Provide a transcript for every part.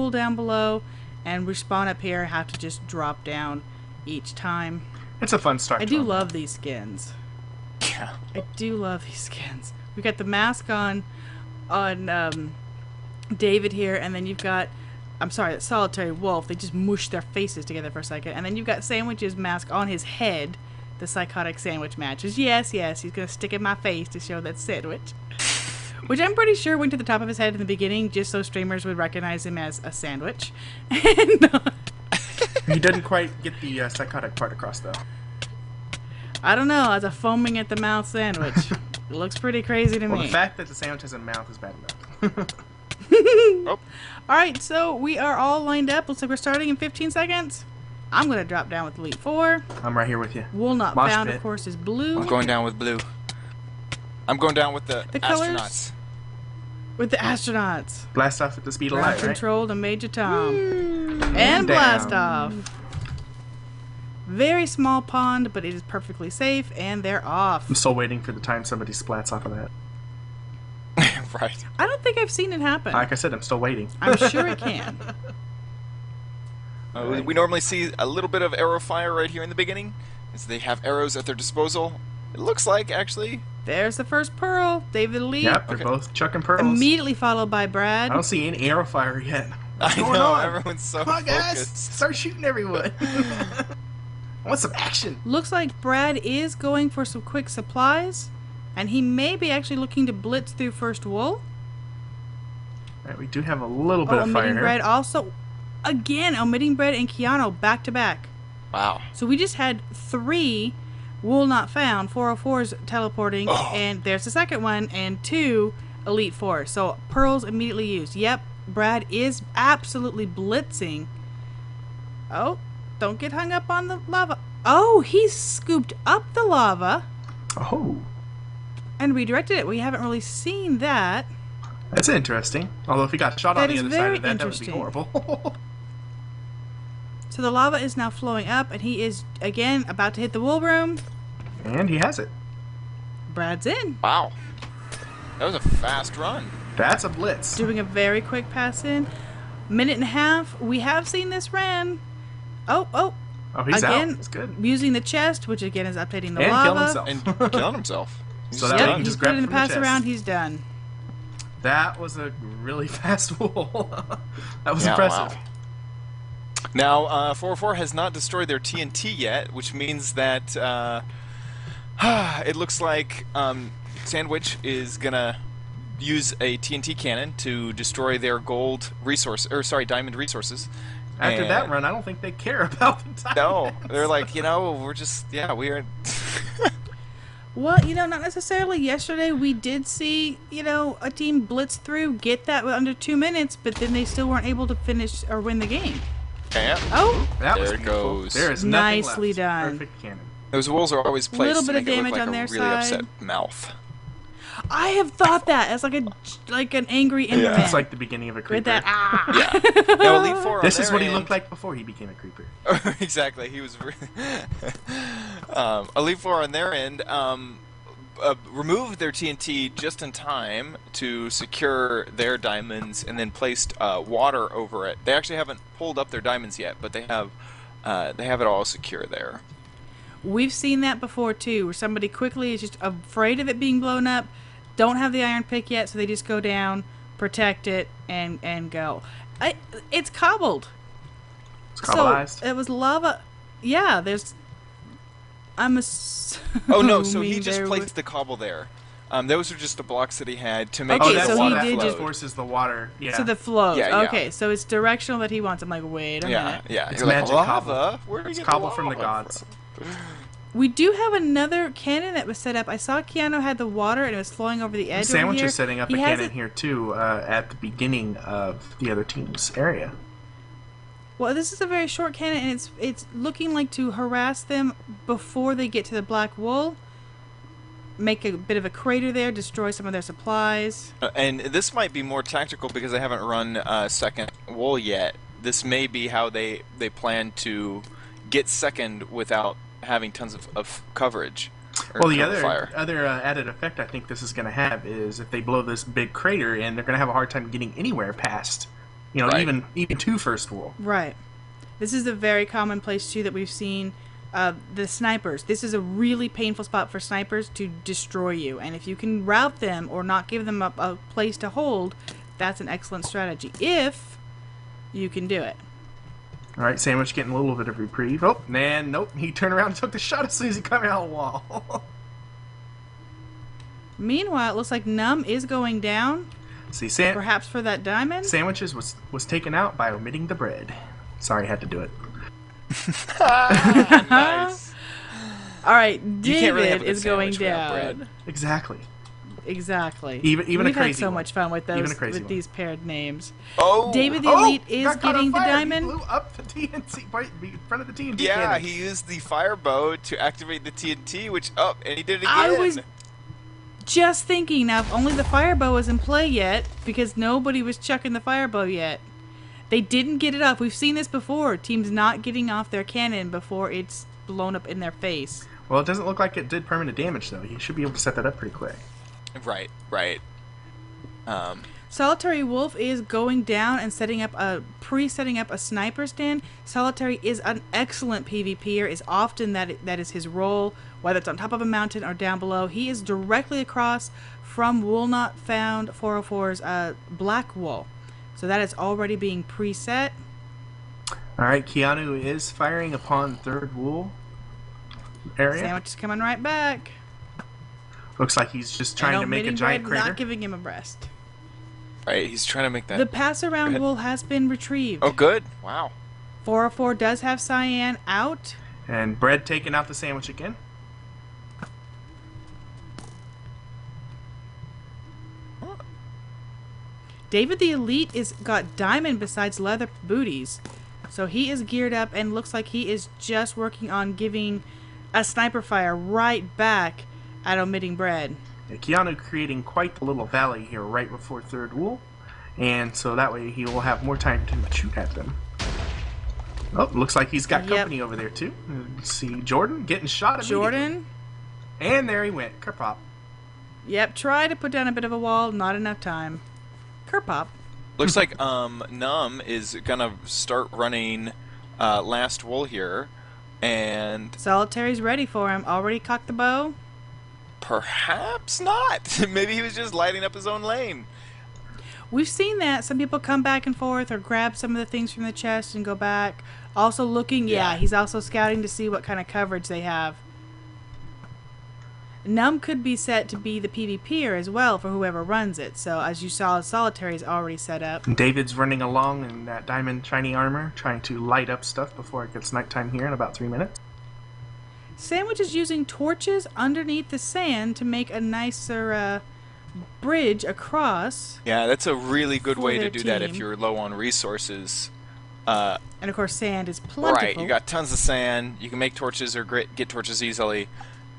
pool down below and respawn up here. Have to just drop down each time. It's a fun start. I do love these skins. Yeah. I do love these skins. We got the mask on David here, and then you've got, I'm sorry, that solitary wolf. They just mushed their faces together for a second, and then you've got Sandwich's mask on his head. The psychotic sandwich matches. Yes, he's gonna stick in my face to show that sandwich. Which I'm pretty sure went to the top of his head in the beginning, just so streamers would recognize him as a sandwich. And, he didn't quite get the psychotic part across, though. I don't know, as a foaming at the mouth sandwich. It looks pretty crazy to me. The fact that the sandwich has a mouth is bad enough. Oh. Alright, so we are all lined up. Looks like we're starting in 15 seconds. I'm going to drop down with Elite 4. I'm right here with you. Will not Mosh found, pit. of course, is blue. I'm going down with blue. I'm going down with the colors? astronauts. With the astronauts. Blast off at the speed of Ground light, right? control to Major Tom. And down. blast off. Very small pond, but it is perfectly safe, and they're off. I'm still waiting for the time somebody splats off of that. Right. I don't think I've seen it happen. Like I said, I'm still waiting. I'm sure it can. We normally see a little bit of arrow fire right here in the beginning, as they have arrows at their disposal. It looks like, actually. There's the first pearl. David Elite. Yep, they're both chucking pearls. Immediately followed by Brad. I don't see any arrow fire yet. What's I going know, on? everyone's so Come on, guys! focused. Start shooting everyone. I want some action. Looks like Brad is going for some quick supplies, and he may be actually looking to blitz through first wool. All right, we do have a little bit of fire omitting here. Brad also. Again, omitting Brad and Keanu back to back. Wow. So we just had 3 wool not found, 404s teleporting, and there's the second one, and 2 Elite 4. So pearls immediately used. Yep, Brad is absolutely blitzing. Oh, don't get hung up on the lava. Oh, he scooped up the lava Oh, and redirected it. We haven't really seen that. that's interesting. Although if he got shot on That the is other side very of that, that would be interesting. horrible. So the lava is now flowing up, and he is, again, about to hit the wool room. And he has it. Brad's in. Wow. That was a fast run. That's a blitz. Doing a very quick pass in. Minute and a half. We have seen this ran. Oh, Oh, he's again, out. That's good. using the chest, which again is updating the And lava. kill himself. And killing himself. He's So that Yep, way he he's just grabbed putting it the from the pass chest. around. He's done. That was a really fast wall. That was Yeah, impressive. wow. Now, 404 has not destroyed their TNT yet, which means that it looks like Sandwich is gonna use a TNT cannon to destroy their diamond resources. After that run, I don't think they care about the time. No, they're like, we're just, we are. Well, not necessarily. Yesterday we did see, a team blitz through, get that under 2 minutes, but then they still weren't able to finish or win the game. Yeah. Oh, That was There it beautiful. goes. There is nothing Nicely left. done. Perfect cannon. Those wolves are always placed Little to bit of make it look damage like on a their really side. upset mouth. I have thought that as like an angry Enderman. It's like the beginning of a creeper. With that, Yeah. Now, Elite 4 on This is their what he end- looked like before he became a creeper. Exactly. He was. Elite 4 on their end removed their TNT just in time to secure their diamonds, and then placed water over it. They actually haven't pulled up their diamonds yet, but they have it all secure there. We've seen that before too, where somebody quickly is just afraid of it being blown up, don't have the iron pick yet, so they just go down, protect it, and go. It's cobbled. It's cobbleized. So it was lava. Yeah, there's. I'm Oh no! So he assuming just there placed was- the cobble there. Those are just the blocks that he had to make Okay, Oh, sure that's the so he water did flowed. just forces the water. Yeah. So the flows. Yeah, yeah. Okay, so it's directional that he wants. I'm like, wait a Yeah, minute. yeah. It's You're like, magic lava? cobble. Where do you It's get cobble the from the lava gods. from? We do have another cannon that was set up. I saw Keanu had the water and it was flowing over the edge. Sandwich over here. is setting up He a has cannon here too at the beginning of the other team's area. Well, this is a very short cannon, and it's looking like to harass them before they get to the black wool. Make a bit of a crater there, destroy some of their supplies. And this might be more tactical because they haven't run second wool yet. This may be how they plan to get second without having tons of coverage. Or Well, the cover fire. other added effect I think this is going to have is if they blow this big crater in, they're going to have a hard time getting anywhere past, You know, Right. even two first wool. Right. This is a very common place too that we've seen. The snipers. This is a really painful spot for snipers to destroy you, and if you can rout them or not give them a place to hold, that's an excellent strategy. If you can do it. All right, Sandwich getting a little bit of reprieve. Oh, man, nope. He turned around and took the shot as soon as he came out of the wall. Meanwhile, it looks like Numb is going down. See, Perhaps for that diamond. Sandwiches was taken out by omitting the bread. Sorry, I had to do it. Nice. All right, You can't really have David a is going sandwich without down. bread. Exactly. Exactly. Even We've a crazy had so one. much fun with those Even a crazy one. these paired names. Oh, David the Elite is got caught getting on the fire. diamond. He blew up the TNT right in front of the TNT yeah, cannon. he used the firebow to activate the TNT, which and he did it again. I was just thinking, now if only the firebow was in play yet, because nobody was chucking the firebow yet. They didn't get it off. We've seen this before. Teams not getting off their cannon before it's blown up in their face. Well, it doesn't look like it did permanent damage, though. You should be able to set that up pretty quick. Right. Solitary Wolf is going down and setting up a sniper stand. Solitary is an excellent PvPer. Is often that is his role, whether it's on top of a mountain or down below. He is directly across from Wool Not Found 404's Black Wool. So that is already being preset. All right, Keanu is firing upon third wool area. Sandwich is coming right back. Looks like he's just trying to make a Omitting giant bread, crater. not giving him a breast. Right, he's trying to make that. The pass around ahead. wool has been retrieved. Oh, good. Wow. 404 does have Cyan out. And bread taking out the sandwich again. David the Elite is got diamond besides leather booties. So he is geared up and looks like he is just working on giving a sniper fire right back at omitting bread. Yeah, Keanu creating quite the little valley here right before third wool. And so that way he will have more time to shoot at them. Oh, looks like he's got company over there too. Let's see, Jordan getting shot immediately. Jordan. And there he went. Kerpop. Yep, try to put down a bit of a wall, not enough time. Kerpop. Looks like Num is gonna start running last wool here, and Solitary's ready for him. Already cocked the bow. perhaps not. Maybe he was just lighting up his own lane. We've seen that. Some people come back and forth or grab some of the things from the chest and go back. Also looking, Yeah. he's also scouting to see what kind of coverage they have. Num could be set to be the PvPer as well for whoever runs it. So as you saw, Solitary is already set up. And David's running along in that diamond shiny armor, trying to light up stuff before it gets nighttime here in about 3 minutes. Sandwich is using torches underneath the sand to make a nicer bridge across. Yeah, that's a really good For way to their do that if team. you're low on resources. And of course, sand is plentiful. Right, you got tons of sand. You can make torches or get torches easily,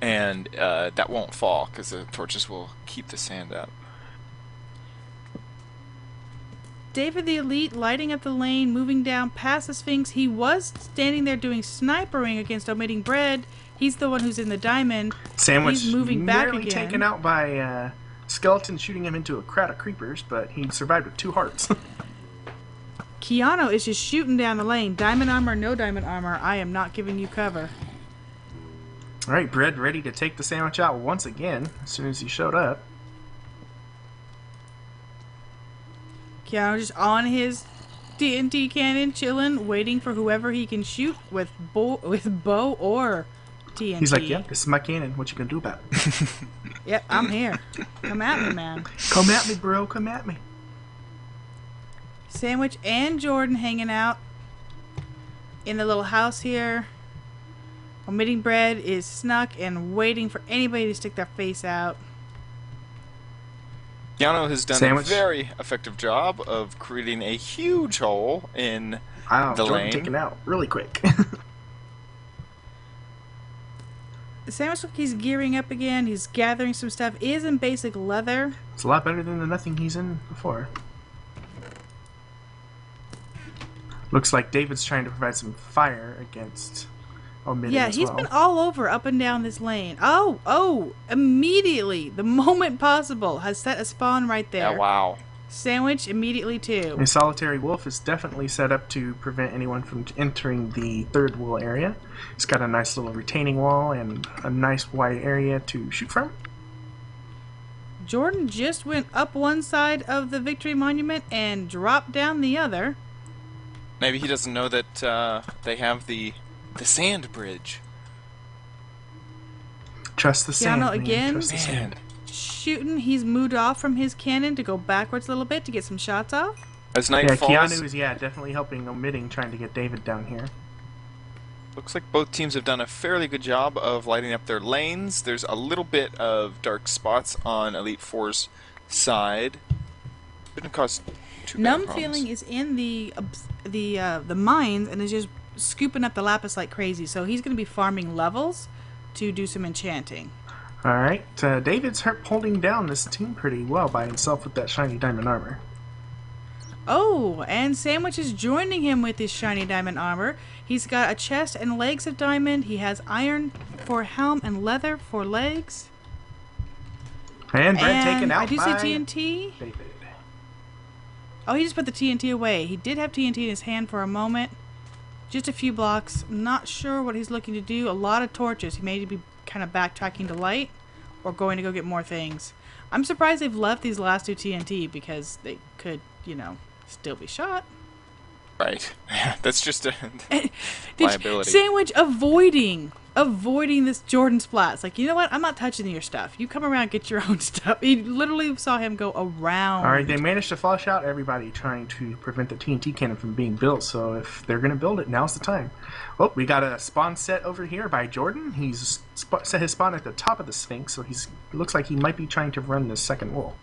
and that won't fall because the torches will keep the sand up. David the Elite lighting up the lane, moving down past the Sphinx. He was standing there doing snipering against omitting bread. He's the one who's in the diamond. Sandwich He's moving back nearly again. taken out by skeleton shooting him into a crowd of creepers, but he survived with 2 hearts. Keanu is just shooting down the lane. Diamond armor, no diamond armor. I am not giving you cover. All right, Bread ready to take the sandwich out once again as soon as he showed up. Keanu just on his TNT cannon, chilling, waiting for whoever he can shoot with bow or TNT. He's like, "Yep, this is my cannon. What you gonna do about it?" Yep, I'm here. Come at me, man. Come at me, bro. Come at me. Sandwich and Jordan hanging out in the little house here. Omitting bread is snuck and waiting for anybody to stick their face out. Yano has done Sandwich. a very effective job of creating a huge hole in Wow, the Jordan lane. taken out really quick. Sandwich looks like he's gearing up again. He's gathering some stuff. Is in basic leather. It's a lot better than the nothing he's in before. Looks like David's trying to provide some fire against omitting Yeah, as he's well. been all over up and down this lane. Oh, immediately, the moment possible, has set a spawn right there. Yeah, wow. Sandwich immediately too. A solitary wolf is definitely set up to prevent anyone from entering the third wool area. It's got a nice little retaining wall and a nice wide area to shoot from. Jordan just went up one side of the Victory Monument and dropped down the other. Maybe he doesn't know that they have the sand bridge. Trust the sand. Keanu again. Trust the sand. Shooting. He's moved off from his cannon to go backwards a little bit to get some shots off. As night falls, Keanu is definitely helping, omitting, trying to get David down here. looks like both teams have done a fairly good job of lighting up their lanes. There's a little bit of dark spots on Elite Four's side. Didn't cause too bad Numb problems. Feeling is in the mines and is just scooping up the lapis like crazy. So he's going to be farming levels to do some enchanting. Alright, David's holding down this team pretty well by himself with that shiny diamond armor. Oh, and Sandwich is joining him with his shiny diamond armor. He's got a chest and legs of diamond. He has iron for helm and leather for legs. And Brett taken out I do by see TNT. David. Oh, he just put the TNT away. He did have TNT in his hand for a moment. Just a few blocks. Not sure what he's looking to do. A lot of torches. He may be kind of backtracking to light or going to go get more things. I'm surprised they've left these last two TNT because they could, still be shot. Right. That's just a Did liability. Sandwich avoiding this Jordan splat. It's like, you know what? I'm not touching your stuff. You come around and get your own stuff. He literally saw him go around. Alright, they managed to flush out everybody trying to prevent the TNT cannon from being built, so if they're going to build it, now's the time. Oh, we got a spawn set over here by Jordan. He's set his spawn at the top of the Sphinx, so looks like he might be trying to run the second wool.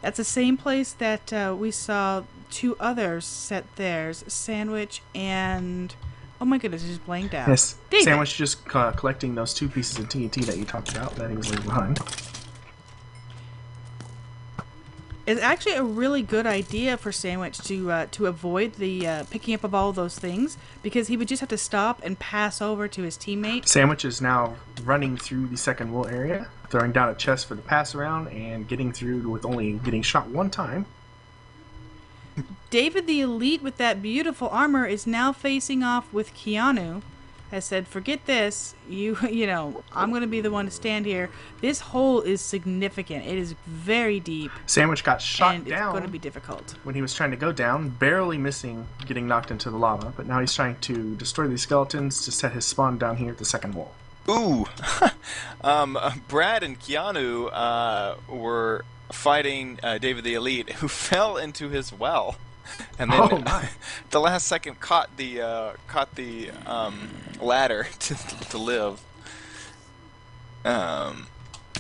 That's the same place that we saw two others set theirs. Sandwich and... Oh my goodness, I just blanked out. Yes, David. Sandwich just collecting those two pieces of TNT that you talked about that he was leaving behind. It's actually a really good idea for Sandwich to avoid the picking up of all of those things, because he would just have to stop and pass over to his teammate. Sandwich is now running through the second wool area, throwing down a chest for the pass around, and getting through with only getting shot one time. David the Elite with that beautiful armor is now facing off with Keanu. Has said, forget this, I'm going to be the one to stand here. This hole is significant. It is very deep. Sandwich got shot and down it's going to be difficult. when he was trying to go down, barely missing getting knocked into the lava, but now he's trying to destroy these skeletons to set his spawn down here at the second wall. Ooh. Brad and Keanu were fighting David the Elite, who fell into his well. And then the last second caught the ladder to live. And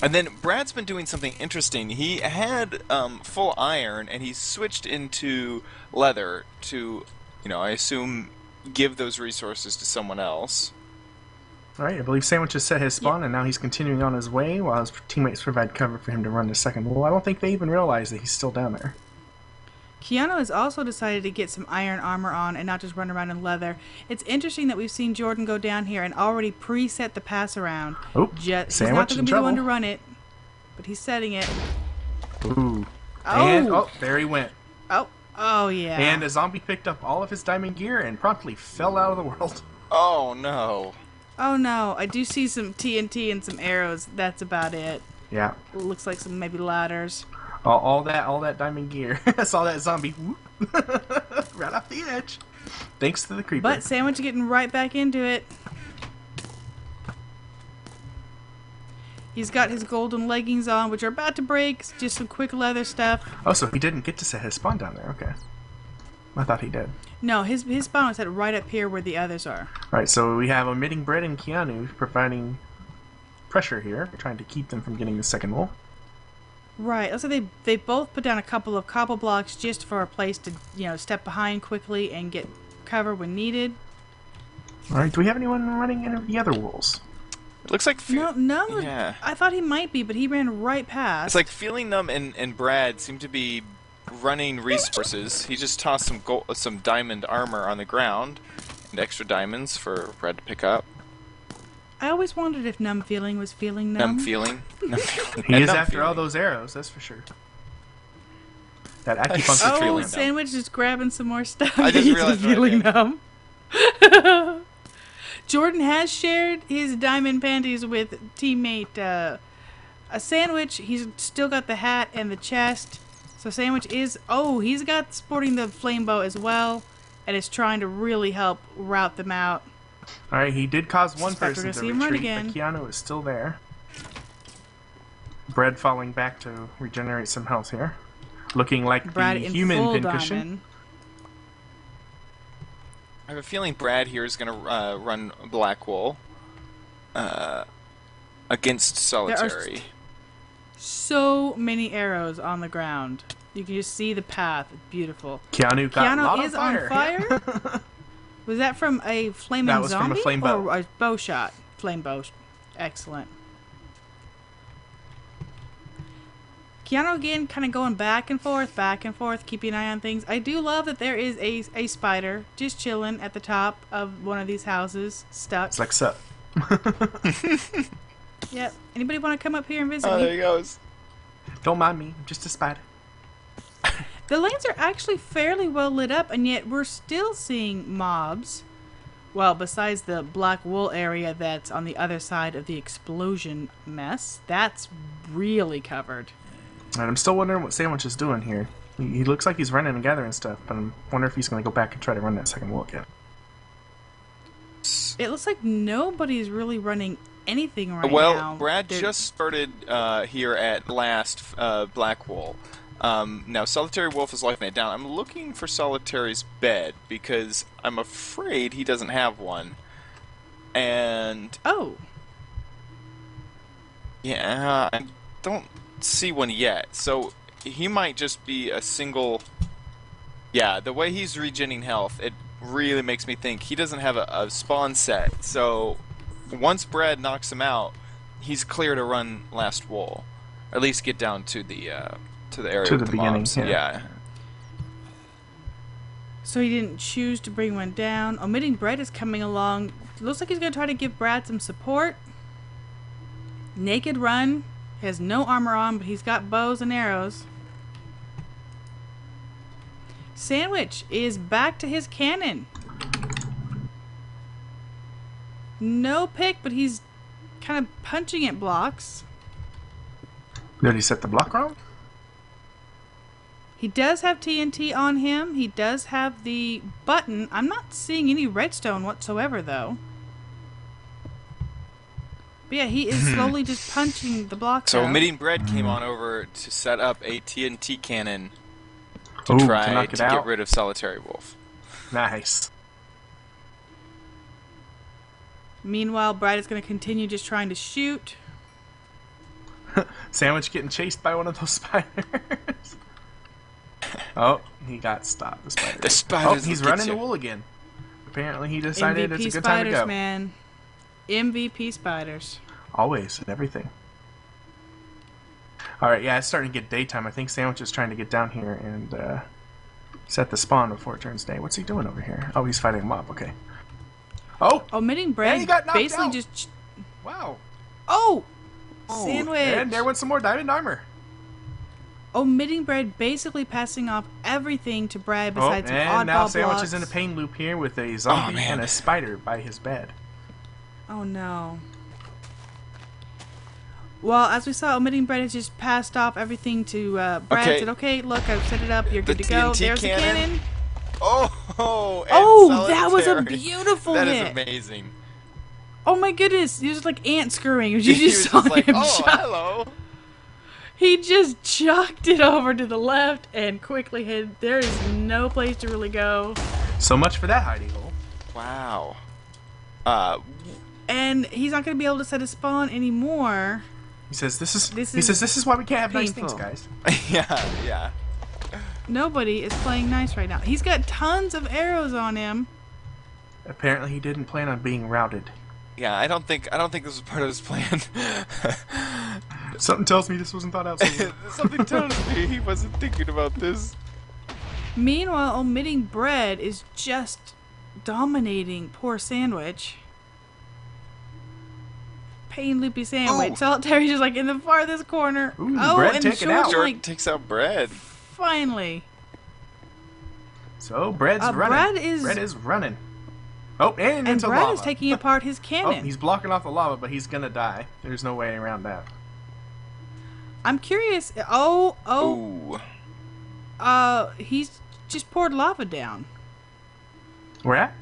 then Brad's been doing something interesting. He had full iron, and he switched into leather to, I assume, give those resources to someone else. Alright, I believe Sandwich has set his spawn, and now he's continuing on his way while his teammates provide cover for him to run the second wall. I don't think they even realize that he's still down there. Keanu has also decided to get some iron armor on and not just run around in leather. It's interesting that we've seen Jordan go down here and already preset the pass around. Oh, He's not going to be the one to run it, but he's setting it. Ooh. Oh. And, there he went. Oh yeah. And a zombie picked up all of his diamond gear and promptly fell out of the world. Oh no. Oh no, I do see some TNT and some arrows. That's about it. Yeah. Looks like some maybe ladders. All that diamond gear. I saw that zombie whoop, right off the edge. Thanks to the creeper. But Sandwich getting right back into it. He's got his golden leggings on, which are about to break. Just some quick leather stuff. Oh, so he didn't get to set his spawn down there. Okay. I thought he did. No, his spawn was set right up here where the others are. Alright, so we have omitting Brett and Keanu providing pressure here, trying to keep them from getting the second wool. Right. Also, they both put down a couple of cobble blocks just for a place to, step behind quickly and get cover when needed. Alright, do we have anyone running any of the other wools? It looks like No. Yeah. I thought he might be, but he ran right past. It's like Feeling Numb and Brad seem to be running resources. He just tossed some diamond armor on the ground and extra diamonds for Brad to pick up. I always wondered if Numb Feeling was feeling numb. Numb Feeling. He is after all those arrows, that's for sure. That acupuncture Oh, feeling. feeling Sandwich is grabbing some more stuff. I just He's realized feeling right numb. Jordan has shared his diamond panties with teammate a Sandwich. He's still got the hat and the chest. So Sandwich is... Oh, he's got sporting the flame bow as well. And is trying to really help route them out. Alright, he did cause one Suspect we're person to gonna see him run retreat, again. but Keanu is still there. Bread falling back to regenerate some health here. Looking like Brad the in human full pincushion. diamond. I have a feeling Brad here is going to run Black Wool against Solitary. So many arrows on the ground. You can just see the path. It's beautiful. Keanu got a lot Keanu is on fire. Was that from a flaming That was from zombie a flame bow. or a bow shot? Flame bow. Excellent. Keanu again kind of going back and forth, keeping an eye on things. I do love that there is a spider just chilling at the top of one of these houses, stuck. It's like, sup. Yep. Anybody want to come up here and visit Oh, me? there he goes. Don't mind me, I'm just a spider. The lanes are actually fairly well lit up, and yet we're still seeing mobs. Well, besides the black wool area that's on the other side of the explosion mess, that's really covered. And I'm still wondering what Sandwich is doing here. He looks like he's running and gathering stuff, but I wonder if he's going to go back and try to run that second wall again. It looks like nobody's really running anything right now. Well, Brad They're- just started here at last Black Wool. Now, Solitary Wolf is locking it down. I'm looking for Solitary's bed because I'm afraid he doesn't have one. And Oh, yeah, I don't see one yet. So he might just be a single. Yeah, the way he's regenerating health, it really makes me think he doesn't have a spawn set. So once Brad knocks him out, he's clear to run last wool, or at least get down to the area To with the the beginning, mobs. yeah. Yeah. so he didn't choose to bring one down. Omitting Brad is coming along. Looks like he's going to try to give Brad some support. Naked Run has no armor on, but he's got bows and arrows. Sandwich is back to his cannon. No pick, but he's kind of punching at blocks. Did he set the block wrong? He does have TNT on him. He does have the button. I'm not seeing any redstone whatsoever, though. But yeah, he is slowly just punching the blocks So out. Omitting Bread came on over to set up a TNT cannon to Ooh, to try knock to it get out? rid of Solitary Wolf. Nice. Meanwhile, Brad is going to continue just trying to shoot. Sandwich getting chased by one of those spiders. Oh, he got stopped. The spider. The spiders Oh, he's will get running the you. wool again. Apparently, he decided MVP it's a good time to spiders, go. man. MVP spiders. Always and everything. Alright, yeah, it's starting to get daytime. I think Sandwich is trying to get down here and set the spawn before it turns day. What's he doing over here? Oh, he's fighting a mob. Okay. Oh! Omitting And Brad he got knocked basically out. just... Wow. Oh! Oh, Sandwich! And there went some more diamond armor. Omitting Brad basically passing off everything to Brad besides some and oddball now Sandwich blocks. is in a pain loop here with a zombie man. and a spider by his bed. Oh no. Well, as we saw, Omitting Bread has just passed off everything to Brad. Okay. Said, okay, look, I've set it up. You're The good to go. TNT There's the cannon. cannon. Oh, and Oh, that was a Solitary. beautiful That hit. is amazing. Oh my goodness. He was like ant scurrying. You He just was saw just like, him oh, chuck. hello. He just chucked it over to the left and quickly hid. There is no place to really go. So much for that hidey hole. Wow. And he's not going to be able to set a spawn anymore. He says this is This is why we can't have nice painful. things, guys. yeah. Nobody is playing nice right now. He's got tons of arrows on him. Apparently he didn't plan on being routed. Yeah, I don't think this was part of his plan. Something tells me this wasn't thought out so well. Something tells me he wasn't thinking about this. Meanwhile, Omitting Bread is just dominating poor Sandwich. Pain Loopy Sandwich. Ooh. Solitary's just like in the farthest corner. Ooh, oh, Bread and taken Jordan out. Jordan like takes out Bread. finally. So Bread's running. Bread is running. Oh, and into Brad lava. is taking apart his Oh, cannon. he's blocking off the lava, but he's gonna die. There's no way around that. I'm curious. Ooh. He's just poured lava down. Where at?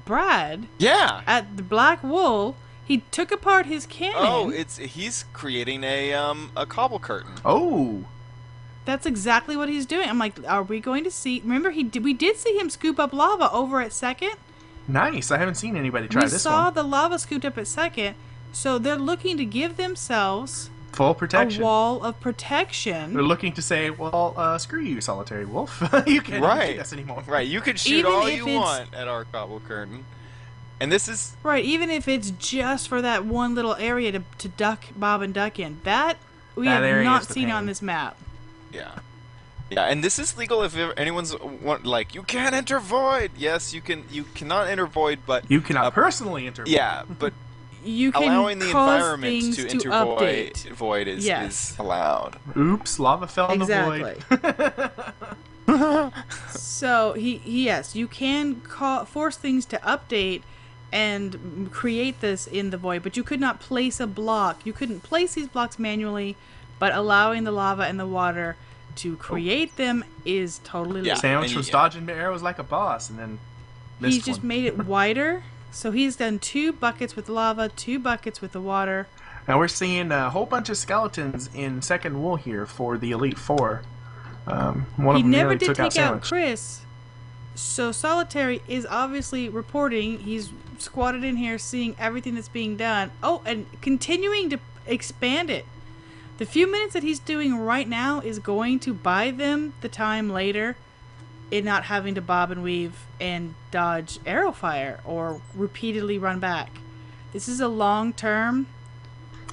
Brad, Yeah. at the Black Wool, he took apart his cannon. Oh, he's creating a cobble curtain. Oh. That's exactly what he's doing. I'm like, are we going to see? Remember, we did see him scoop up lava over at second. Nice. I haven't seen anybody try this We saw one. the lava scooped up at second, so they're looking to give themselves Full protection. a wall of protection. They're looking to say, well, screw you, solitary wolf. You can't shoot us anymore. Right. You can shoot Even all if you it's- want at our cobble curtain. And this is Right, even if it's just for that one little area to duck, bob, and duck in. That we That have area not is the seen pain. on this map. yeah. Yeah, and this is legal if anyone's like, you can't enter void. Yes, you can. You cannot enter void, but You cannot personally enter. yeah, but You can allowing the cause environment things to enter update. void Yes. is allowed. Oops, lava fell in Exactly. the void. So yes, you can force things to update and create this in the void, but you could not place a block. You couldn't place these blocks manually, but allowing the lava and the water to create them is totally legal. Yeah. Sandwich and was dodging the arrows like a boss, and then He's just made it wider. So he's done 2 buckets with lava, 2 buckets with the water. Now we're seeing a whole bunch of skeletons in second wool here for the Elite Four. One He of them never nearly did took out take out Sandwich. Chris. So Solitary is obviously reporting. He's squatted in here seeing everything that's being done. Oh, and continuing to expand it. The few minutes that he's doing right now is going to buy them the time later in not having to bob and weave and dodge arrow fire or repeatedly run back. This is a long term.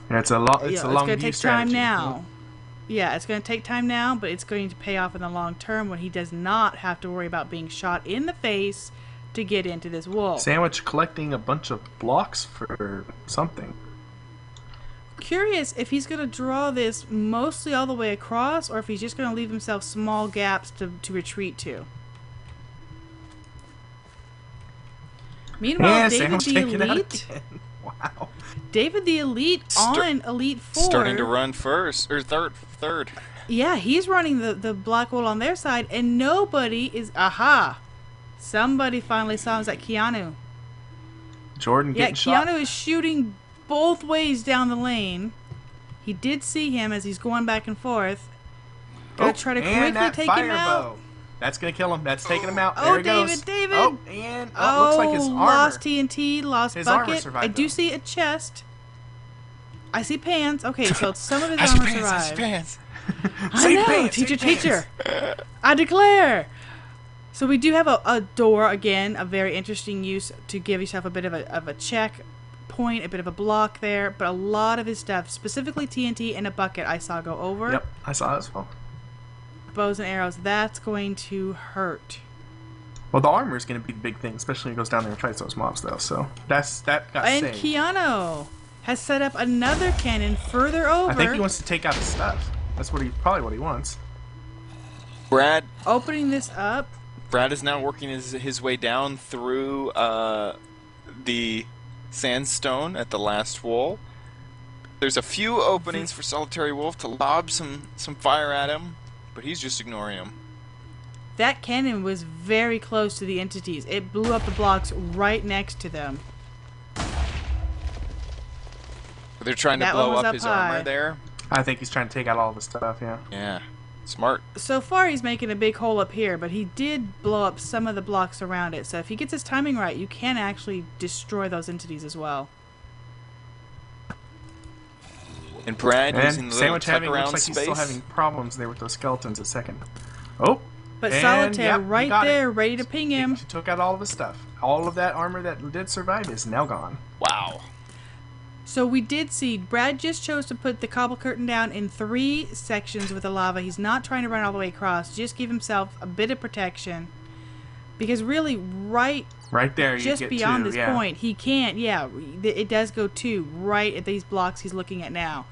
Yeah, it's a long It's view going to take strategy. time now. Yeah, it's going to take time now, but it's going to pay off in the long term when he does not have to worry about being shot in the face to get into this wool. Sandwich collecting a bunch of blocks for something. Curious if he's going to draw this mostly all the way across or if he's just going to leave himself small gaps to retreat to. Meanwhile, Yeah, David Sandwich the taking it out Elite, again. Wow. David the Elite on Elite 4. Starting to run first or third. Yeah, he's running the black wool on their side, and nobody is. Aha! Somebody finally saw him. Is that Keanu? Jordan Yeah, getting shot. Keanu is shooting both ways down the lane. He did see him as he's going back and forth. Gotta try to and quickly that take fire him out. bow. That's gonna kill him. That's taking him out. Oh, There it David, goes. David. Oh, and looks like his armor. Lost TNT, lost His armor bucket. survived, I do though. see a chest. I see pants. Okay, so some of his How's armor your pants? How's your survived. pants? I Save know, pants, teacher, save teacher. pants. I declare. So we do have a door, again, a very interesting use to give yourself a bit of a check point, a bit of a block there, but a lot of his stuff, specifically TNT and a bucket, I saw go over. Yep, I saw that as well. Bows and arrows, that's going to hurt. Well, the armor is going to be the big thing, especially when he goes down there and fights those mobs, though. So that got And saved. Keanu has set up another cannon further over. I think he wants to take out his stuff. That's probably what he wants. Brad opening this up. is now working his way down through the sandstone at the last wall. There's a few openings for Solitary Wolf to lob some fire at him, but he's just ignoring him. That cannon was very close to the entities. It blew up the blocks right next to them. They're trying to That one blow was up up his high. armor there. I think he's trying to take out all of his stuff, yeah. Yeah, smart. So far, he's making a big hole up here, but he did blow up some of the blocks around it. So if he gets his timing right, you can actually destroy those entities as well. And Brad using And the little Sandwich tuck around looks like space. he's still having problems there with those skeletons a second. Oh! But and, Solitaire yep, he right got there, it. ready to ping him. He took out all of his stuff. All of that armor that did survive is now gone. Wow. So we did see, Brad just chose to put the cobble curtain down in 3 sections with the lava. He's not trying to run all the way across. Just give himself a bit of protection. Because really, right there, you just get beyond 2, this yeah. point, he can't, it does go 2 right at these blocks he's looking at now.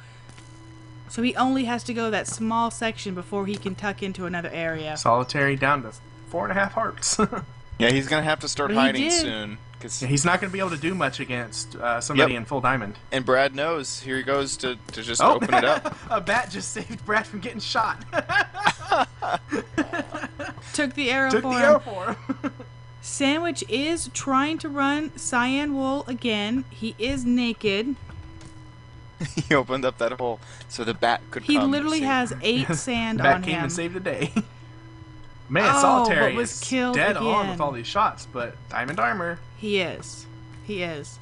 So he only has to go that small section before he can tuck into another area. Solitary down to 4.5 hearts. Yeah, he's gonna have to start But he hiding did. soon. Cause, Yeah, he's not going to be able to do much against somebody in full diamond. and Brad knows. Here he goes to just open it up. A bat just saved Brad from getting shot. Took the arrow Took for the him. arrow for him. Sandwich is trying to run cyan wool again. He is naked. He opened up that hole so the bat could He come. literally see. has 8 sand Bat on came him. and saved the day. Man, Oh, Solitary but was is killed dead on again. with all these shots, but diamond armor. He is. He is.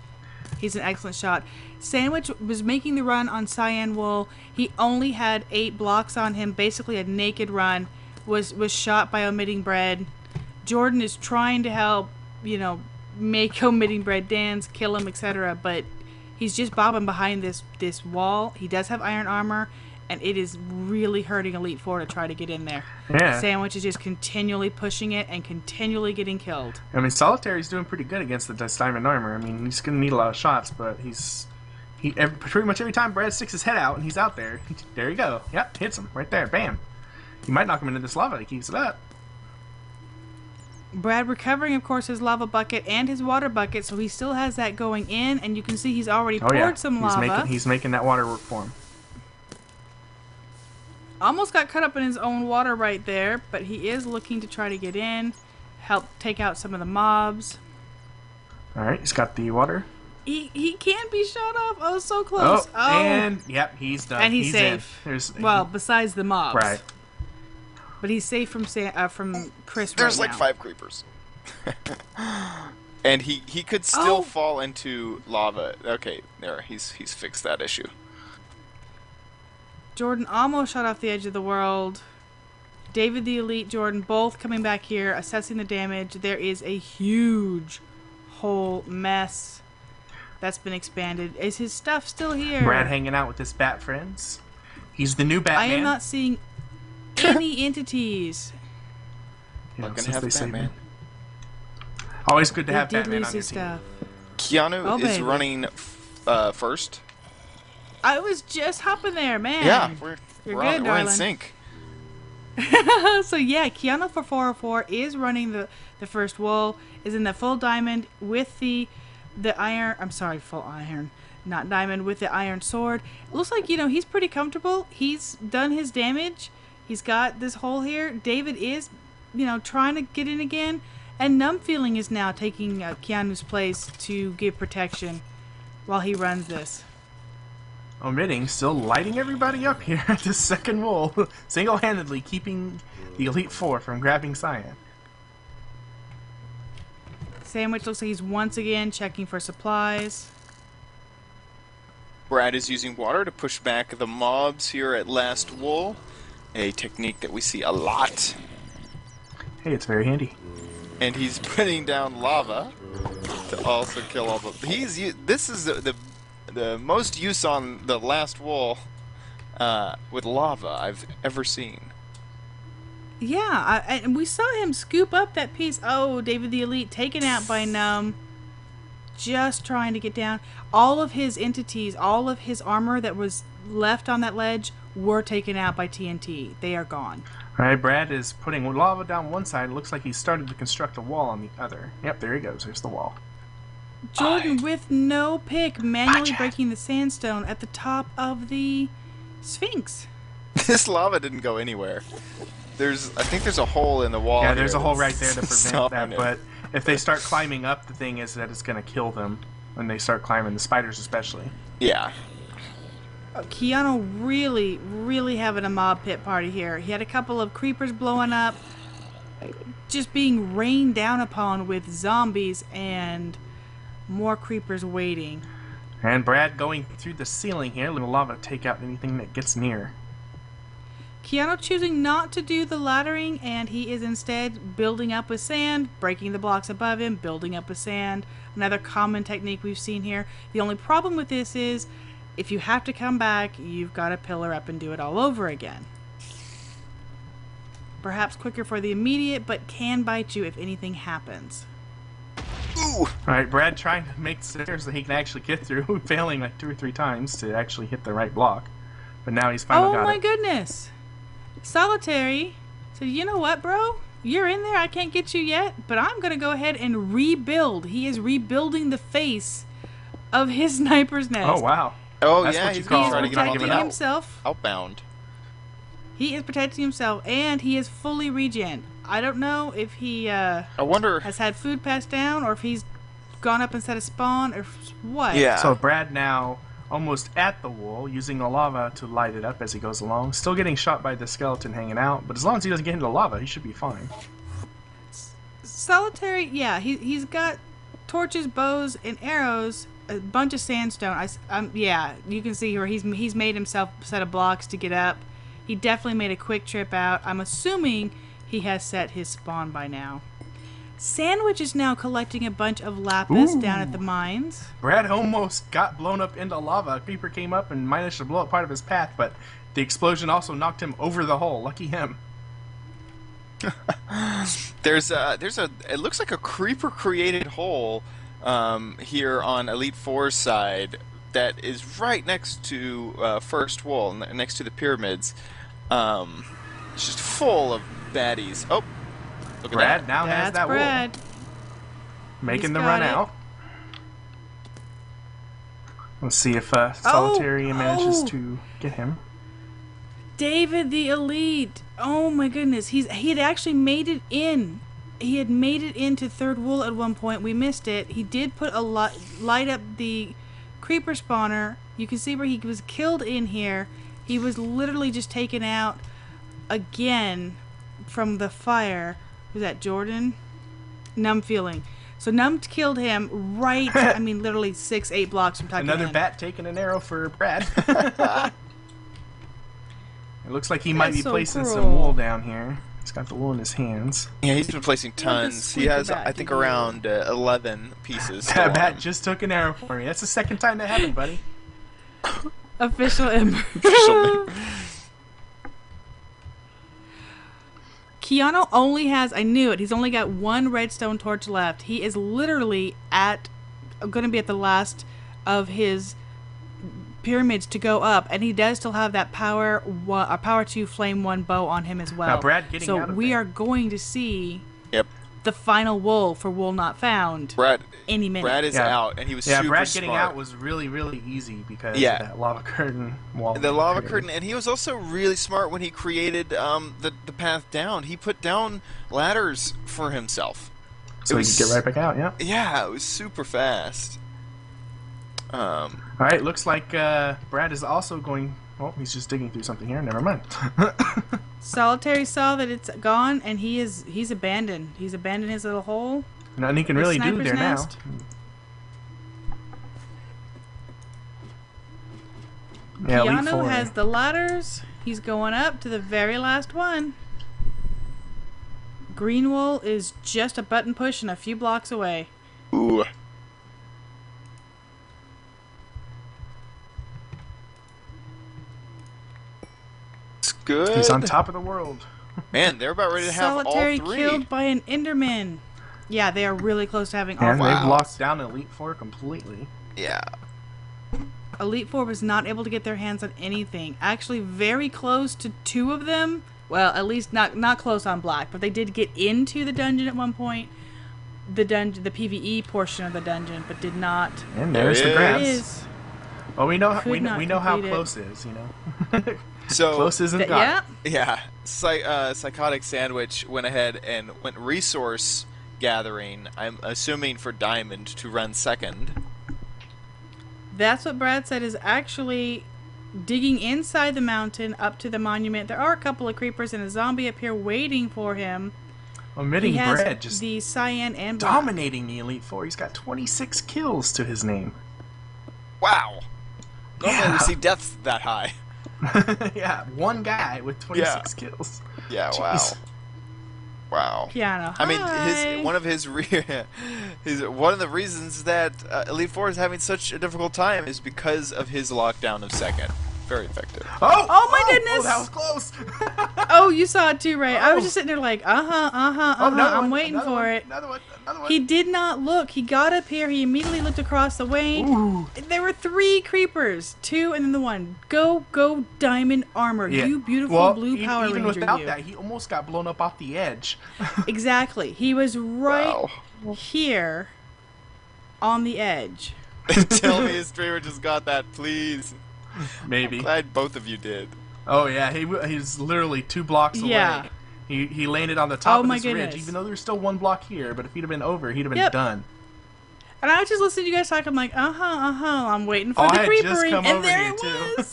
He's an excellent shot. Sandwich was making the run on cyan wool. He only had 8 blocks on him, basically a naked run. Was shot by omitting bread. Jordan is trying to help, make omitting bread dance, kill him, etc. But he's just bobbing behind this wall. He does have iron armor, and it is really hurting Elite Four to try to get in there. Yeah. Sandwich is just continually pushing it and continually getting killed. I mean, Solitary's doing pretty good against the diamond armor. I mean, he's going to need a lot of shots, but pretty much every time Brad sticks his head out and he's out there, there you go. Yep, hits him right there. Bam. He might knock him into this lava if he keeps it up. Brad recovering, of course, his lava bucket and his water bucket, so he still has that going in, and you can see he's already poured some lava. He's making that water work for him. Almost got cut up in his own water right there, but he is looking to try to get in, help take out some of the mobs. Alright, he's got the water. He can't be shot off. Oh, so close. And yep, he's done. And he's safe. Besides the mobs. Right. But he's safe from Chris There's right like now. 5 creepers. And he could still Oh. fall into lava. Okay, there, he's fixed that issue. Jordan almost shot off the edge of the world. David the Elite, Jordan, both coming back here, assessing the damage. There is a huge whole mess that's been expanded. Is his stuff still here? Brad hanging out with his bat friends. He's the new Batman. I am not seeing any entities. You know, Not gonna since have they say Batman. always good to He have did Batman lose on your his team. stuff. Keanu Oh, is baby. running first. I was just hopping there, man. Yeah, You're we're good, in darling. sync. So yeah, Keanu for 404 is running the first wool, is in the full diamond with the iron. I'm sorry, full iron, not diamond, with the iron sword. It looks like he's pretty comfortable. He's done his damage. He's got this hole here. David is, trying to get in again, and Numb Feeling is now taking Keanu's place to give protection while he runs this. Omitting, still lighting everybody up here at the second wool, single-handedly keeping the Elite Four from grabbing Cyan. Sandwich looks like he's once again checking for supplies. Brad is using water to push back the mobs here at Last Wool, a technique that we see a lot. Hey, it's very handy. And he's putting down lava to also kill all the. This is the most use on the Last Wool with lava I've ever seen. Yeah, and we saw him scoop up that piece. Oh, David the Elite taken out by Numb. Just trying to get down. All of his entities, all of his armor that was left on that ledge were taken out by TNT. They are gone. Alright, Brad is putting lava down one side. It looks like he's started to construct a wall on the other. Yep, there he goes. There's the wall. Jordan with no pick manually Jack. breaking the sandstone at the top of the Sphinx. This lava didn't go anywhere. I think there's a hole in the wall. Yeah, there's here a hole that's right there to prevent stopping that, it. but if they start climbing up, the thing is that it's going to kill them when they start climbing, the spiders especially. Yeah. Keanu really, really having a mob pit party here. He had a couple of creepers blowing up, just being rained down upon with zombies and more creepers waiting. And Brad going through the ceiling here, letting the lava take out anything that gets near. Keanu choosing not to do the laddering, and he is instead building up with sand, breaking the blocks above him, building up with sand. Another common technique we've seen here. The only problem with this is, if you have to come back, you've got to pillar up and do it all over again. Perhaps quicker for the immediate, but can bite you if anything happens. Ooh. Alright, Brad trying to make stairs that he can actually get through, failing like 2 or 3 times to actually hit the right block. But now he's finally got Oh my it. goodness. Solitary said, you know what, bro? You're in there. I can't get you yet, but I'm going to go ahead and rebuild. He is rebuilding the face of his sniper's nest. Oh, wow. Oh That's yeah, what you he's call trying to get him on protecting the himself. outbound. He is protecting himself, and he is fully regen. I don't know if he I wonder. has had food passed down, or if he's gone up and set a spawn, or what. Yeah. So Brad now almost at the wool, using the lava to light it up as he goes along. Still getting shot by the skeleton hanging out, but as long as he doesn't get into the lava, he should be fine. Solitary, yeah, he's got torches, bows, and arrows, a bunch of sandstone. Yeah, you can see where he's made himself a set of blocks to get up. He definitely made a quick trip out. I'm assuming he has set his spawn by now. Sandwich is now collecting a bunch of lapis down at the mines. Brad almost got blown up into lava. A creeper came up and managed to blow up part of his path, but the explosion also knocked him over the hole. Lucky him. There's a it looks like a creeper created hole here on Elite 4's side that is right next to first wall, next to the pyramids. It's just full of baddies. Oh, look Brad at that. now has That's that Brad. wool. Making He's the got run it. out. Let's see if Solitary manages to get him. David the Elite. Oh my goodness. He had actually made it in. He had made it into third wool at one point. We missed it. He did put a light up the creeper spawner. You can see where he was killed in here. He was literally just taken out again from the fire. Was that Jordan? Numb feeling. So Numb killed him right, I mean, literally 6-8 blocks from tucking Another in. bat taking an arrow for Brad. It looks like he might be so placing cruel. some wool down here. He's got the wool in his hands. Yeah, he's been placing tons. He has, bat I think, you do? around 11 pieces. still That on bat him. just took an arrow for me. That's the second time that happened, buddy. Official Ember. Keanu only has, I knew it, he's only got one redstone torch left. He is literally going to be at the last of his pyramids to go up, and he does still have that power 2 flame 1 bow on him as well. Now, Brad getting so out of we there. are going to see Yep. the final wool for wool not found Brad. any minute. Brad is out, and he was Yeah, super Brad smart. getting out was really, really easy because Yeah. of that lava curtain wall. The lava curtain, and he was also really smart when he created the path down. He put down ladders for himself. So he could get right back out, yeah. Yeah, it was super fast. All right, looks like Brad is also going... Oh, he's just digging through something here. Never mind. Solitary saw that it's gone, and he's abandoned. He's abandoned his little hole. Nothing he can The really do sniper's there nest. now. Yeah, Elite Keanu 4. has the ladders. He's going up to the very last one. Greenwool is just a button push and a few blocks away. Ooh. It's good. He's on top of the world. Man, they're about ready to have Solitary all three. killed by an Enderman. Yeah, they are really close to having all And three. they've locked down Elite 4 completely. Yeah. Elite Four was not able to get their hands on anything. Actually, very close to 2 of them. Well, at least not close on Black, but they did get into the dungeon at one point. The PvE portion of the dungeon, but did not. And there's the There it grabs. It is. Well, we know Could not how complete it. close is, you know. So Close isn't God. Yeah. Yeah. Psychotic Sandwich went ahead and went resource gathering. I'm assuming for Diamond to run second. That's what Brad said is actually digging inside the mountain up to the monument. There are a couple of creepers and a zombie up here waiting for him. Omitting He has Brad, just the cyan and black. dominating the Elite 4. He's got 26 kills to his name. Wow. Normally Yeah. we see deaths that high. Yeah, one guy with 26 kills. Yeah. Jeez. Wow. Keanu, I mean, hi. one of the reasons that Elite Four is having such a difficult time is because of his lockdown of second. Very effective. Oh my goodness! Oh, that was close. Oh, you saw it too, Ray. I was Oh. just sitting there like, Oh, another I'm one, waiting another for one, it. Another one. Other one. He did not look. He got up here. He immediately looked across the way. Ooh. There were 3 creepers. 2 and then the 1. Go diamond armor. Yeah. You beautiful Well, blue Power even Ranger. without You. that, he almost got blown up off the edge. Exactly. He was right Wow. here on the edge. Tell me a streamer just got that, please. Maybe. Glad both of you did. Oh yeah, he's literally 2 blocks away. Yeah. He landed on the top Oh of my this goodness. ridge, even though there's still 1 block here. But if he'd have been over, he'd have been Yep. done. And I was just listening to you guys talk. I'm like, I'm waiting for Oh, I the had creeper, just come and over there here, it too. was.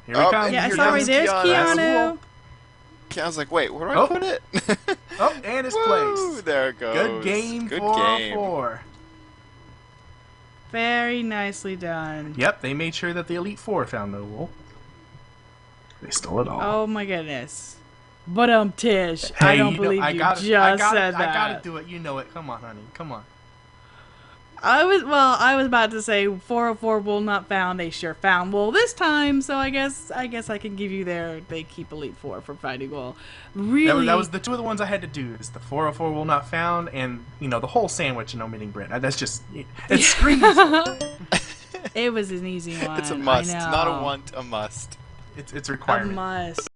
Here we come. Yeah, I Here saw right comes there's Keanu. Keanu. I was like, wait, where do I Oh. put it? Oh, and it's Woo, placed. there it goes. Good game Good for game. 4. Very nicely done. Yep, they made sure that the Elite 4 found no wool. They stole it all. Oh my goodness. But Tish, Hey, I don't you know, believe I you gotta, just I gotta, said that. I gotta do it. You know it. Come on, honey. Come on. I was about to say 404 wool not found. They sure found wool this time, so I guess I can give you they keep Elite 4 for finding wool. Really? That was the 2 of the ones I had to do. Is the 404 wool not found, and the whole sandwich and omitting bread. That's just it screams. It was an easy one. It's a must. I know. Not a want, a must. It's A requirement. must.